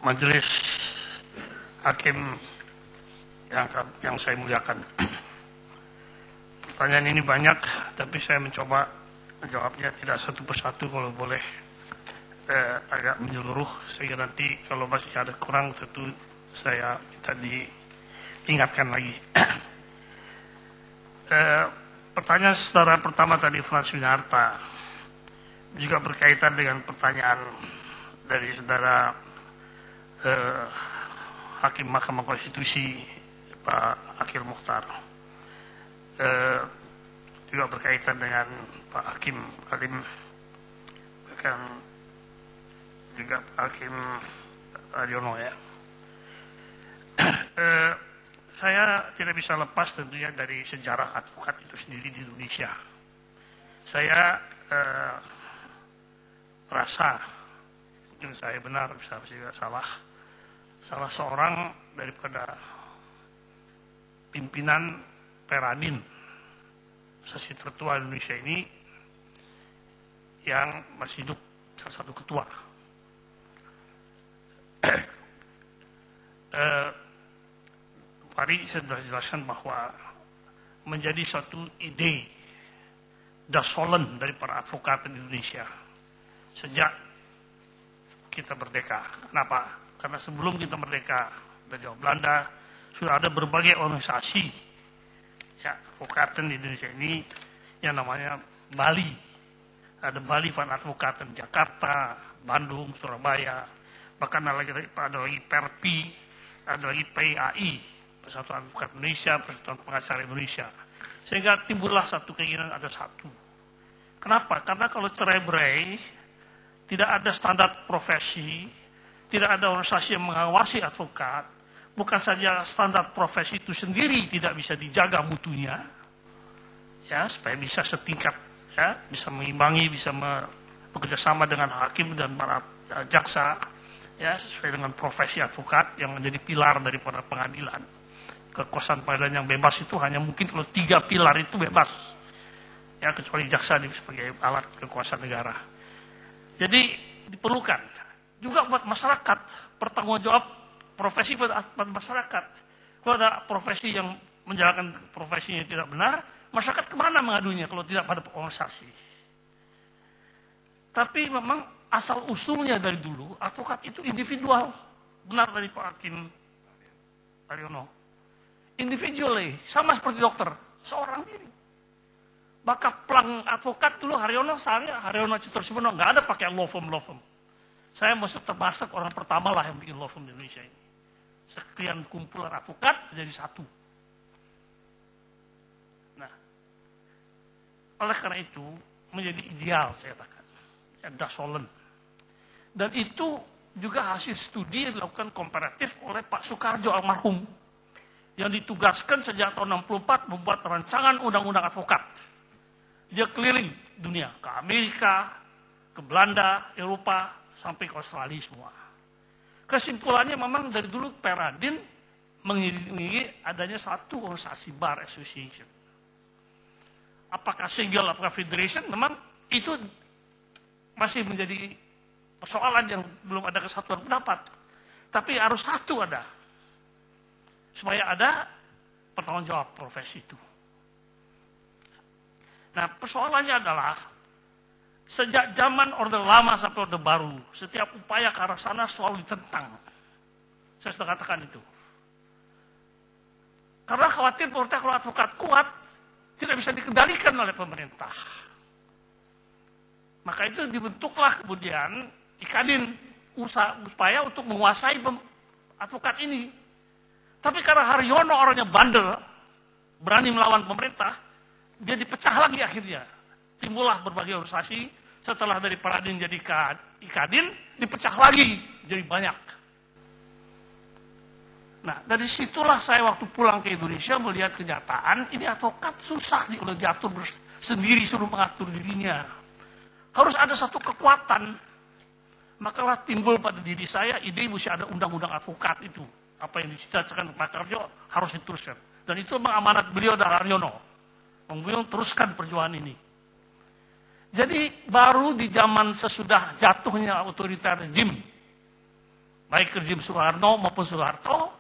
Majelis Hakim yang saya muliakan. Pertanyaan ini banyak, tapi saya mencoba menjawabnya tidak satu persatu kalau boleh agak menyeluruh, sehingga nanti kalau masih ada kurang tentu saya minta diingatkan lagi. Pertanyaan saudara pertama tadi, Frans Winarta, juga berkaitan dengan pertanyaan dari saudara Hakim Mahkamah Konstitusi Pak Akhil Mukhtar, juga berkaitan dengan Pak Hakim Halim, bahkan juga Pak Hakim Aryono ya. Saya tidak bisa lepas tentunya dari sejarah advokat itu sendiri di Indonesia. Saya rasa, mungkin saya benar, bisa juga salah seorang daripada pimpinan Peradin, asosiasi tertua Indonesia ini, yang masih hidup, salah satu ketua. Tadi saya sudah jelaskan bahwa menjadi suatu ide dasolen dari para advokat di Indonesia sejak kita merdeka. Kenapa? Karena sebelum kita merdeka dari Belanda sudah ada berbagai organisasi ya advokaten di Indonesia ini yang namanya Bali. Ada Bali Van Advokaten Jakarta, Bandung, Surabaya, bahkan ada lagi PERPI, ada lagi PAI, Persatuan Advokat Indonesia, Persatuan Pengacara Indonesia. Sehingga timbullah satu keinginan ada satu. Kenapa? Karena kalau cerai-berai, tidak ada standar profesi, tidak ada organisasi yang mengawasi advokat, bukan saja standar profesi itu sendiri tidak bisa dijaga mutunya, ya supaya bisa setingkat, ya bisa mengimbangi, bisa bekerjasama dengan hakim dan para jaksa, ya sesuai dengan profesi advokat yang menjadi pilar daripada pengadilan. Kekuasaan pengadilan yang bebas itu hanya mungkin kalau 3 pilar itu bebas, ya kecuali jaksa sebagai alat kekuasaan negara. Jadi diperlukan juga buat masyarakat bertanggung jawab profesi buat masyarakat. Kalau ada profesi yang menjalankan profesinya tidak benar, masyarakat kemana mengadunya kalau tidak pada organisasi? Tapi memang asal usulnya dari dulu advokat itu individual, benar dari Pak Hakim Aryono. Individually, sama seperti dokter, seorang diri. Maka pelang advokat dulu Haryono Citrasumono, nggak ada pakai law firm. Saya masuk termasuk orang pertama lah yang bikin law firm di Indonesia ini. Sekian kumpulan advokat jadi satu. Nah, oleh karena itu menjadi ideal saya katakan, ya, dasolen. Dan itu juga hasil studi yang dilakukan komparatif oleh Pak Soekarjo almarhum, yang ditugaskan sejak tahun 64 membuat rancangan undang-undang advokat. Dia keliling dunia, ke Amerika, ke Belanda, Eropa, sampai ke Australia semua. Kesimpulannya memang dari dulu Peradin mengiringi adanya satu organisasi bar association. Apakah single, apakah federation, memang itu masih menjadi persoalan yang belum ada kesatuan pendapat. Tapi harus satu ada, supaya ada pertanggung jawab profesi itu. Nah, persoalannya adalah sejak zaman Orde Lama sampai Orde Baru, setiap upaya ke arah sana selalu ditentang. Saya sudah katakan itu. Karena khawatir kalau advokat kuat tidak bisa dikendalikan oleh pemerintah. Maka itu dibentuklah kemudian Ikadin, upaya untuk menguasai advokat ini. Tapi karena Haryono orangnya bandel, berani melawan pemerintah, dia dipecah lagi akhirnya. Timbullah berbagai organisasi, setelah dari Peradin jadi Ikadin, dipecah lagi jadi banyak. Nah, dari situlah saya waktu pulang ke Indonesia melihat kenyataan, ini advokat susah diatur sendiri, suruh mengatur dirinya. Harus ada satu kekuatan. Makalah timbul pada diri saya, ide mesti ada undang-undang advokat itu. Apa yang dicita-citakan Pak Karjo harus diteruskan. Dan itu memang amanat beliau dan Haryono. Beliau teruskan perjuangan ini. Jadi baru di zaman sesudah jatuhnya otoriter rejim baik rezim Soeharno maupun Soeharto.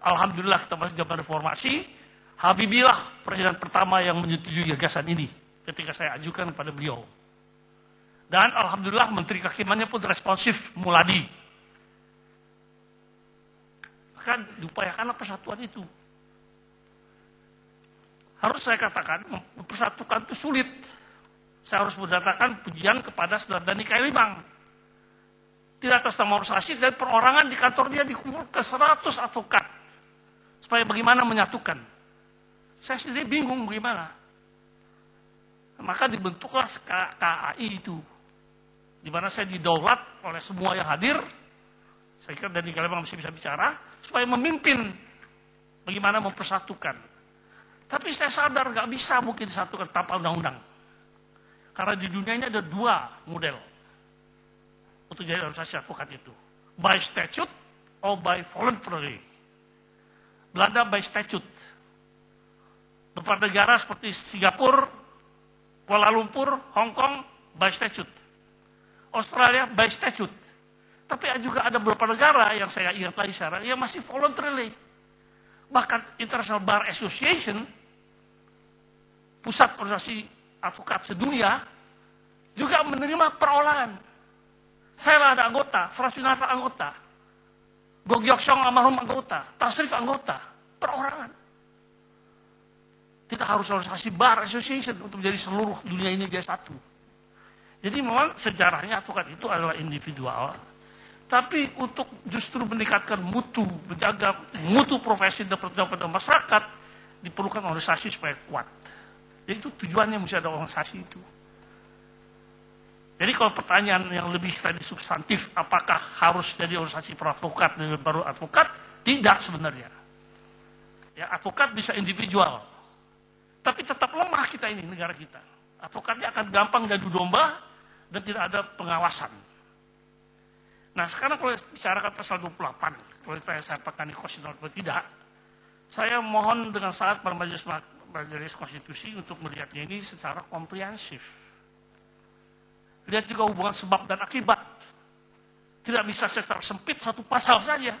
Alhamdulillah kita masih zaman reformasi. Habibie lah presiden pertama yang menyetujui gagasan ini ketika saya ajukan kepada beliau. Dan alhamdulillah Menteri Kehakimannya pun responsif, Muladi. Maka diupayakanlah persatuan itu. Harus saya katakan, mempersatukan itu sulit. Saya harus mendatangkan pujian kepada Saudara Dhani Kailimang. Tidak atas nama organisasi dan perorangan di kantor dia dikumpul ke 100 advokat. Supaya bagaimana menyatukan. Saya sendiri bingung bagaimana. Maka dibentuklah KAI itu. Di mana saya didaulat oleh semua yang hadir. Saya kira Dhani Kailimang masih bisa bicara. Supaya memimpin bagaimana mempersatukan. Tapi saya sadar nggak bisa mungkin disatukan tanpa undang-undang. Karena di dunia ini ada dua model untuk jadi organisasi advokat itu. By statute or by voluntary. Belanda by statute. Beberapa negara seperti Singapura, Kuala Lumpur, Hong Kong by statute. Australia by statute. Tapi juga ada beberapa negara yang saya ingat lagi sekarang yang masih voluntary. Bahkan International Bar Association, pusat organisasi advokat sedunia, juga menerima perorangan. Saya lah ada anggota, Frans Yunarto anggota, Gog Yok Song almarhum anggota, Tasrif anggota, perorangan. Tidak harus organisasi Bar Association untuk menjadi seluruh dunia ini jadi satu. Jadi memang sejarahnya advokat itu adalah individual, tapi untuk justru meningkatkan mutu, menjaga mutu profesi dan perjuangan pada masyarakat, diperlukan organisasi supaya kuat. Jadi itu tujuannya mesti ada organisasi itu. Jadi kalau pertanyaan yang lebih tadi substantif, apakah harus jadi organisasi peradvokat dan baru advokat? Tidak sebenarnya. Ya, advokat bisa individual. Tapi tetap lemah kita ini, negara kita. Advokatnya akan gampang diadu domba dan tidak ada pengawasan. Nah sekarang kalau bicarakan pasal 28, kalau saya pakai konstitusional atau tidak, saya mohon dengan sangat pada Majelis Konstitusi untuk melihatnya ini secara komprehensif. Lihat juga hubungan sebab dan akibat. Tidak bisa secara sempit satu pasal saja.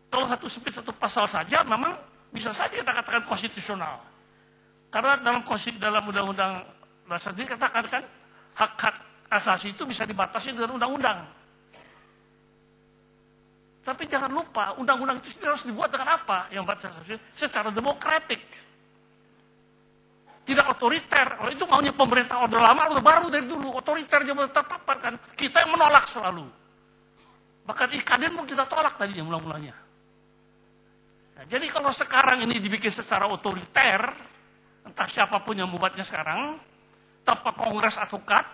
Kalau satu sempit satu pasal saja, memang bisa saja kita katakan konstitusional. Karena dalam Undang-Undang Dasar ini katakan kan, hak-hak asasi itu bisa dibatasi dengan undang-undang. Tapi jangan lupa, undang-undang itu harus dibuat dengan apa? Yang secara demokratik. Tidak otoriter. Kalau itu maunya pemerintah Orde Lama, Orde Baru dari dulu. Otoriter juga tetapkan kan. Kita yang menolak selalu. Bahkan IKADEN pun kita tolak tadi yang undang-undangnya. Nah, jadi kalau sekarang ini dibikin secara otoriter, entah siapapun yang membuatnya sekarang, tanpa kongres advokat,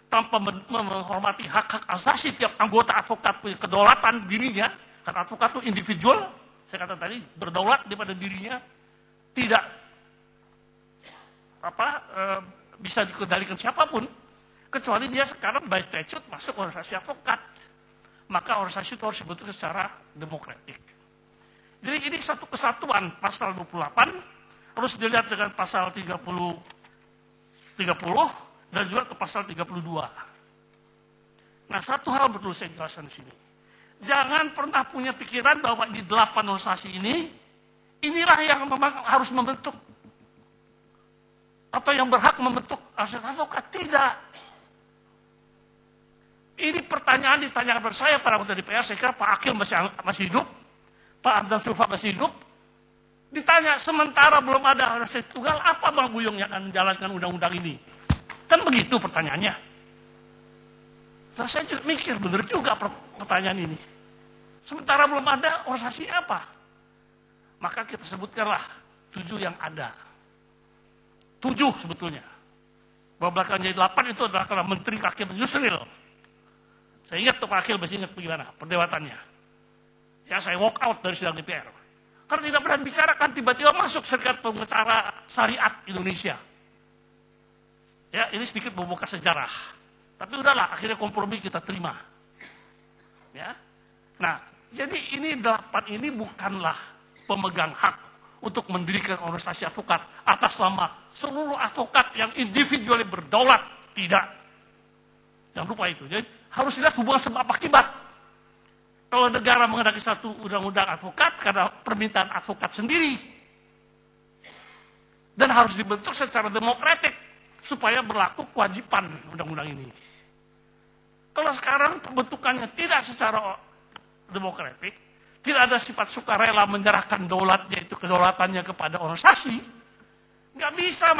tanpa menghormati hak-hak asasi tiap anggota advokat punya kedaulatan dirinya, karena advokat itu individual, saya kata tadi berdaulat daripada dirinya, tidak bisa dikendalikan siapapun, kecuali dia sekarang by statute masuk organisasi advokat, maka organisasi itu harus dibentuk secara demokratik. Jadi ini satu kesatuan pasal 28 harus dilihat dengan pasal 30 dan juga ke pasal 32. Nah, satu hal perlu saya jelaskan di sini. Jangan pernah punya pikiran bahwa di 8 organisasi ini, inilah yang memang harus membentuk atau yang berhak membentuk asosiasi advokat. Tidak. Ini pertanyaan ditanyakan kepada saya, para anggota DPR, saya kira Pak Akil masih hidup, Pak Abdan Sulfa masih hidup. Ditanya, sementara belum ada organisasi tunggal, apa Bang Buyung yang akan menjalankan undang-undang ini? Kan begitu pertanyaannya. Nah, saya juga mikir, benar juga pertanyaan ini. Sementara belum ada organisasi apa? Maka kita sebutkanlah 7 yang ada. 7 sebetulnya. Bahwa belakang jadi 8 itu adalah karena Menteri Kehakiman Yusril. Saya ingat tuh Pak Akil masih ingat bagaimana perdebatannya. Ya saya walk out dari sidang DPR. Karena tidak pernah bicarakan, tiba-tiba masuk Serikat Pengacara Syariat Indonesia. Ya, ini sedikit membuka sejarah. Tapi udahlah, akhirnya kompromi kita terima. Ya. Nah, jadi ini 8 ini bukanlah pemegang hak untuk mendirikan organisasi advokat atas nama seluruh advokat yang individually berdaulat. Tidak. Jangan lupa itu. Jadi harus lihat hubungan sebab akibat. Kalau negara mengendaki satu undang-undang advokat karena permintaan advokat sendiri, dan harus dibentuk secara demokratik supaya berlaku kewajiban undang-undang ini. Kalau sekarang pembentukannya tidak secara demokratik, tidak ada sifat sukarela menyerahkan daulatnya itu kedaulatannya kepada organisasi, nggak bisa.